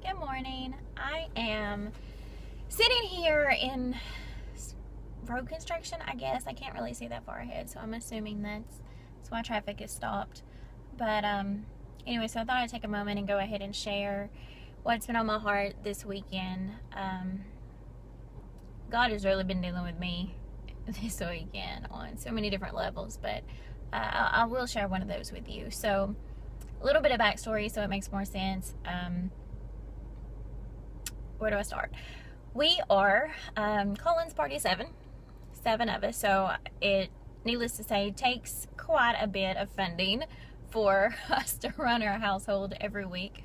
Good morning. I am sitting here in road construction, I guess. I can't really see that far ahead, so I'm assuming that's why traffic is stopped. But anyway, so I thought I'd take a moment and go ahead and share what's been on my heart this weekend. God has really been dealing with me this weekend on so many different levels, but I will share one of those with you. So a little bit of backstory so it makes more sense. Where do I start? We are Colin's party 7 of us, so it, needless to say, takes quite a bit of funding for us to run our household every week.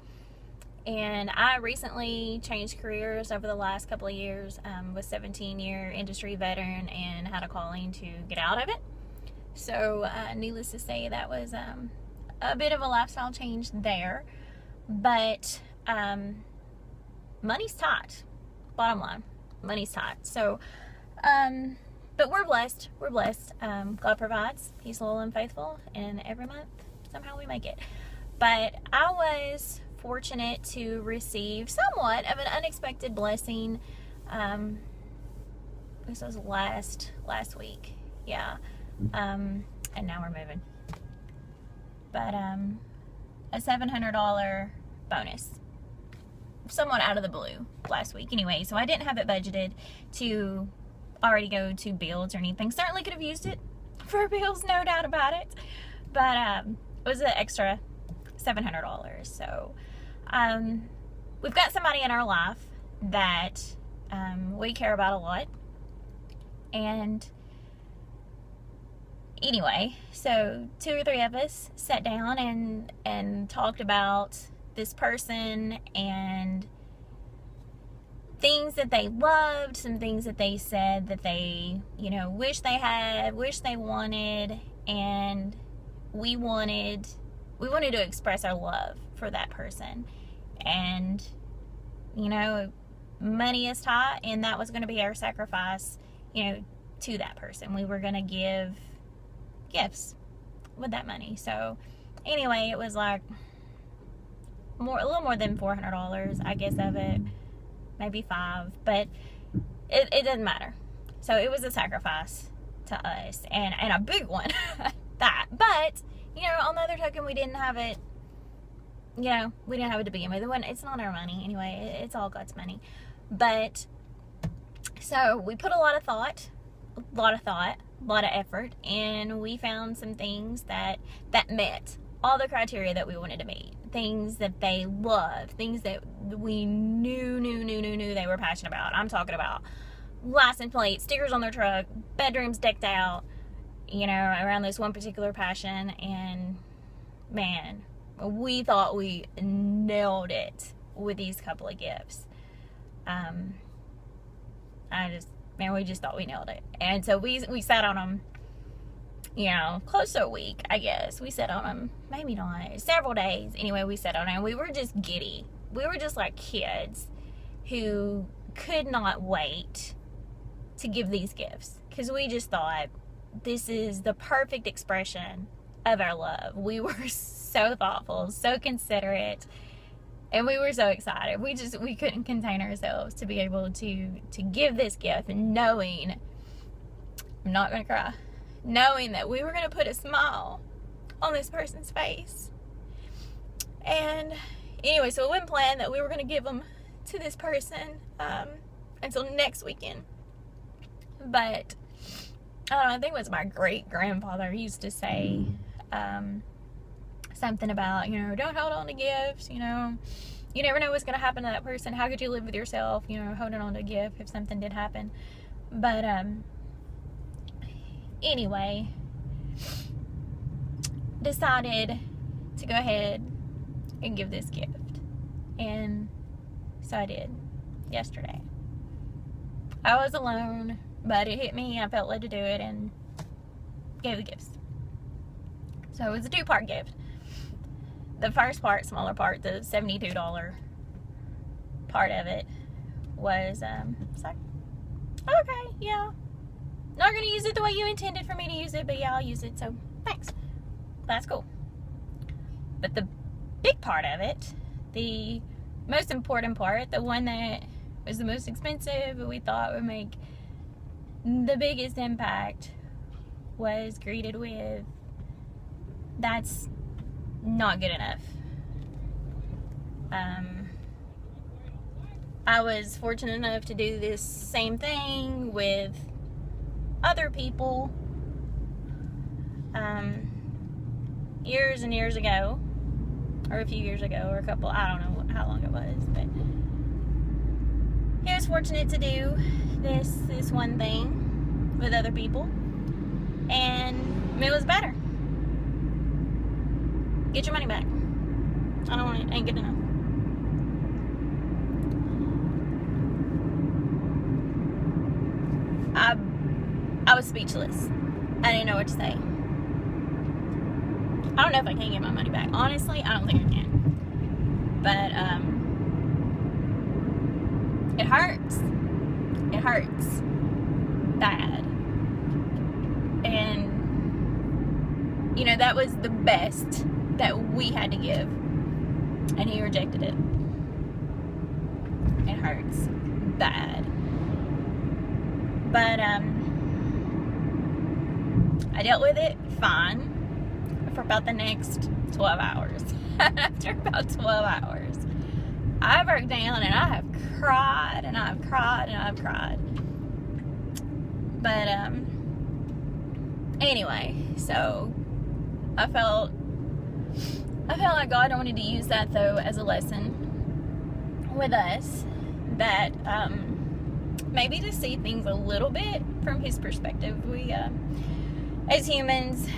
And I recently changed careers over the last couple of years, was 17-year industry veteran and had a calling to get out of it. So needless to say, that was a bit of a lifestyle change there. But money's tight. Bottom line, money's tight. So, but we're blessed. We're blessed. God provides. He's loyal and faithful, and every month somehow we make it. But I was fortunate to receive somewhat of an unexpected blessing. This was last week. Yeah. And now we're moving. But a $700 bonus, somewhat out of the blue last week. Anyway, so I didn't have it budgeted to already go to Builds or anything. Certainly could have used it for bills, no doubt about it. But it was an extra $700. So we've got somebody in our life that we care about a lot. And anyway, so 2 or 3 of us sat down and talked about this person and things that they loved, some things that they said that they, wish they had, wish they wanted, and we wanted to express our love for that person. And, money is tight, and that was going to be our sacrifice, to that person. We were going to give gifts with that money. So anyway, it was like a little more than $400, I guess, of it, maybe $5, but it doesn't matter. So it was a sacrifice to us, and a big one that. But on the other token, we didn't have it. We didn't have it to begin with. It's not our money anyway. It's all God's money. But so we put a lot of thought, a lot of effort, and we found some things that met all the criteria that we wanted to meet. Things that they loved, things that we knew they were passionate about. I'm talking about license plates, stickers on their truck, bedrooms decked out, around this one particular passion. And man, we thought we nailed it with these couple of gifts. We just thought we nailed it. And so we sat on them, close to a week, I guess. We sat on them, maybe not, several days. Anyway, we sat on them, and we were just giddy. We were just like kids who could not wait to give these gifts, because we just thought this is the perfect expression of our love. We were so thoughtful, so considerate, and we were so excited. We couldn't contain ourselves to be able to give this gift, knowing, I'm not going to cry, knowing that we were going to put a smile on this person's face. And anyway, so it wasn't planned that we were going to give them to this person until next weekend. But I don't know, I think it was my great-grandfather used to say something about, don't hold on to gifts, you never know what's going to happen to that person. How could you live with yourself, holding on to a gift if something did happen? But anyway, decided to go ahead and give this gift. And so I did yesterday. I was alone, but it hit me. I felt led to do it and gave the gifts. So it was a 2-part gift. The first part, smaller part, the $72 part of it was, like, okay, yeah. Not going to use it the way you intended for me to use it, but yeah, I'll use it, so thanks. That's cool. But the big part of it, the most important part, the one that was the most expensive, we thought would make the biggest impact, was greeted with, "That's not good enough." I was fortunate enough to do this same thing with other people years and years ago, or a few years ago, or a couple, I don't know how long it was, but he was fortunate to do this one thing with other people, and it was better. Get your money back. I don't want it. Ain't good enough. I was speechless. I didn't know what to say. I don't know if I can get my money back. Honestly, I don't think I can. But it hurts. It hurts bad. And you know, that was the best that we had to give, and he rejected it. It hurts bad. But I dealt with it fine for about the next 12 hours. After about 12 hours, I broke down, and I have cried, and I've cried, and I've cried. But anyway, so I felt like God wanted to use that, though, as a lesson with us, that maybe to see things a little bit from His perspective. We, as humans,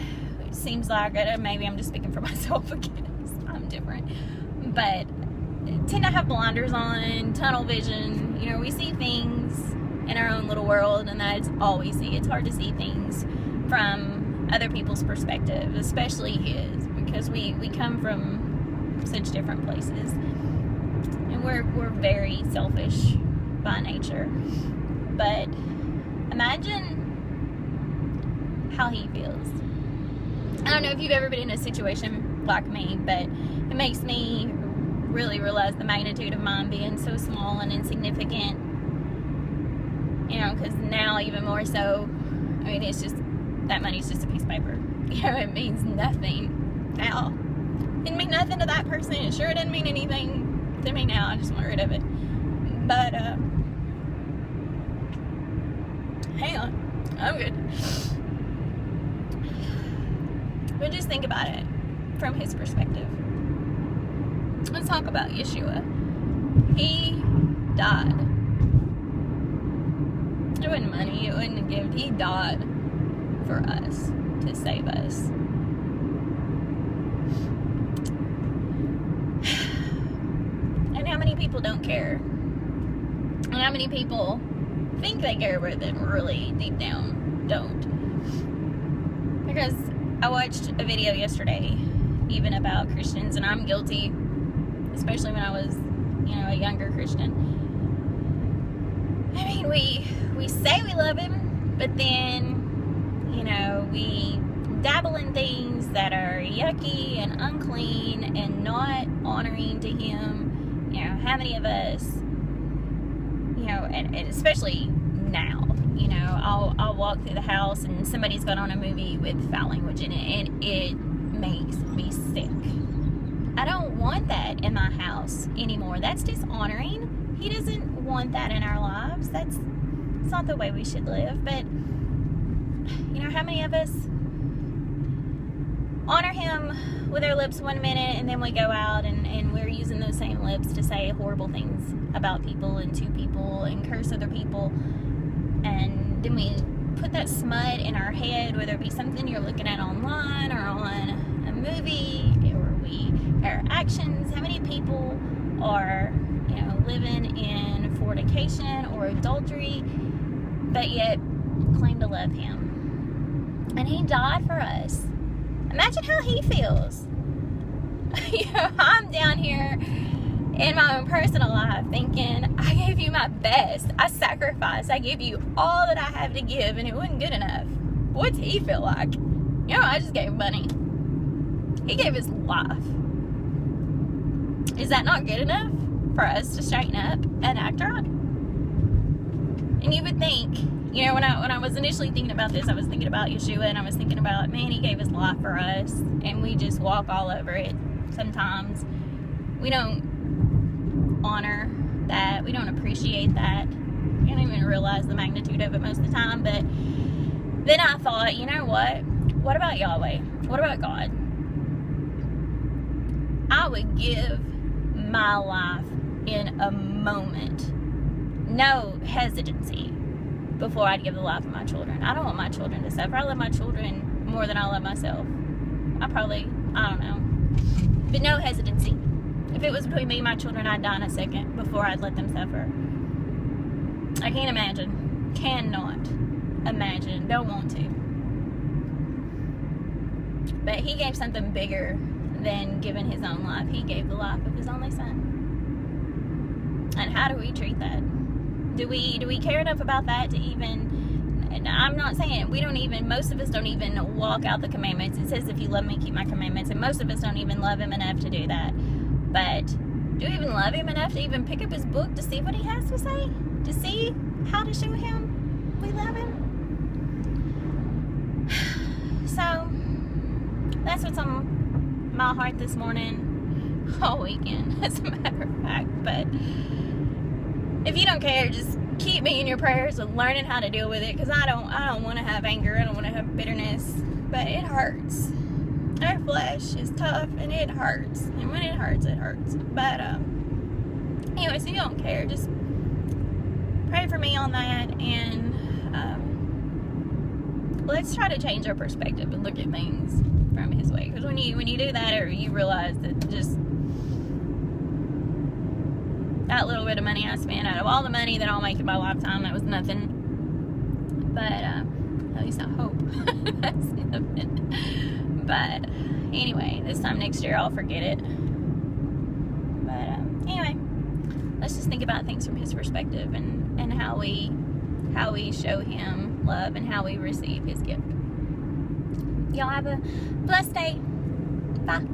it seems like, maybe I'm just speaking for myself again, I'm different, but tend to have blinders on, tunnel vision. You know, we see things in our own little world, and that's all we see. It's hard to see things from other people's perspective, especially His, because we come from such different places, and we're very selfish by nature. But imagine how He feels. I don't know if you've ever been in a situation like me, but it makes me really realize the magnitude of mine being so small and insignificant. You know, because now even more so, I mean, it's just, that money's just a piece of paper. You know, it means nothing now. It didn't mean nothing to that person. It sure didn't mean anything to me now. I just want rid of it. But, hang on. I'm good. But just think about it from His perspective. Let's talk about Yeshua. He died. It wasn't money. It wasn't a gift. He died for us, to save us. And how many people don't care? And how many people think they care, but then really deep down don't? Because I watched a video yesterday even about Christians, and I'm guilty, especially when I was, you know, a younger Christian. I mean, we say we love Him, but then, you know, we dabble in things that are yucky and unclean and not honoring to Him. You know, how many of us, you know, and especially now, you know, I'll walk through the house and somebody's got on a movie with foul language in it, and it makes me sick. I don't want that in my house anymore. That's dishonoring. He doesn't want that in our lives. It's not the way we should live. But, you know, how many of us honor Him with our lips one minute, and then we go out and we're using those same lips to say horrible things about people and to people and curse other people, and then we put that smut in our head, whether it be something you're looking at online or on a movie, or our actions. How many people are, you know, living in fornication or adultery, but yet claim to love Him? And He died for us. Imagine how He feels. You know, I'm down here in my own personal life thinking, I gave you my best. I sacrificed. I gave you all that I have to give, and it wasn't good enough. What's He feel like? You know, I just gave money. He gave His life. Is that not good enough for us to straighten up and act right. And you would think, you know, when I was initially thinking about this, I was thinking about Yeshua, and I was thinking about, man, he gave his life for us, and we just walk all over it sometimes. We don't honor that. We don't appreciate that. We don't even realize the magnitude of it most of the time. But then I thought, you know what? What about Yahweh? What about God? I would give my life in a moment, no hesitancy, before I'd give the life of my children. I don't want my children to suffer. I love my children more than I love myself. I don't know. But no hesitancy. If it was between me and my children, I'd die in a second before I'd let them suffer. I can't imagine. Cannot imagine. Don't want to. But he gave something bigger than giving his own life. He gave the life of his only son. And how do we treat that? Do we care enough about that to even, and I'm not saying most of us don't even walk out the commandments. It says, if you love me, keep my commandments. And most of us don't even love him enough to do that. But do we even love him enough to even pick up his book to see what he has to say? To see how to show him we love him? So, that's what's on my heart this morning, all weekend, as a matter of fact. But if you don't care, just keep me in your prayers of learning how to deal with it, because I don't want to have anger. I don't want to have bitterness, but it hurts. Our flesh is tough, and it hurts. And when it hurts, it hurts. But anyway, so you don't care, just pray for me on that, and let's try to change our perspective and look at things from his way. Because when you do that, or you realize that just that little bit of money I spent, out of all the money that I'll make in my lifetime, that was nothing. But at least I hope that's nothing. But anyway, this time next year I'll forget it. But anyway, let's just think about things from his perspective, and how we show him love, and how we receive his gift. Y'all have a blessed day. Bye.